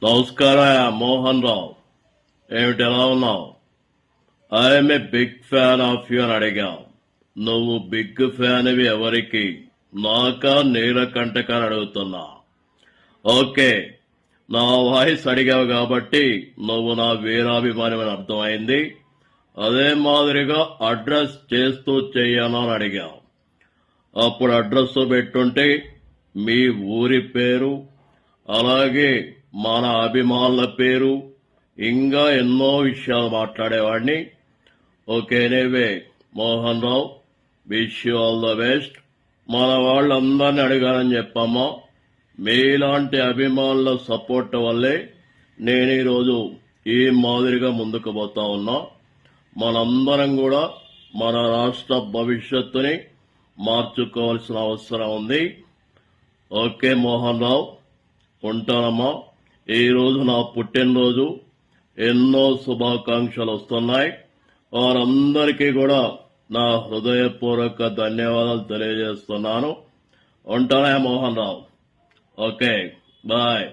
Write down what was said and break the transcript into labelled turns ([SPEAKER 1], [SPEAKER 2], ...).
[SPEAKER 1] నమస్కారం మోహన్ రావు. ఏమిటి ఎలా ఉన్నావు? I'm a big fan of you అని అడిగావు. నువ్వు బిగ్ ఫ్యాన్వి ఎవరికి? నాకా నీలకంఠకా అని అడుగుతున్నా. ఓకే, నా వాయిస్ అడిగావు కాబట్టి నువ్వు నా వీరాభిమాని అని అర్థమైంది. అదే మాదిరిగా అడ్రస్ చేస్తూ చెయ్యను అని అడిగావు. అప్పుడు అడ్రస్ పెట్టుంటే మీ ఊరి పేరు, అలాగే మన అభిమానుల పేరు, ఇంకా ఎన్నో విషయాలు మాట్లాడేవాడిని. Okay, anyway Mohan Rao, wish you all the best. మన వాళ్ళందరినీ అడిగానని చెప్పమ్మా. మీలాంటి అభిమానుల సపోర్ట్ వల్లే నేను ఈరోజు ఈ మాదిరిగా ముందుకు పోతా ఉన్నా. మనందరం కూడా మన రాష్ట్ర భవిష్యత్తుని మార్చుకోవాల్సిన అవసరం ఉంది. ఓకే మోహన్ రావు, ఉంటానమ్మా. ఈరోజు నా పుట్టినరోజు, ఎన్నో శుభాకాంక్షలు వస్తున్నాయి. వారందరికీ కూడా నా హృదయపూర్వక ధన్యవాదాలు తెలియజేస్తున్నాను. ఉంటానే మోహన్ రావు. Okay, bye.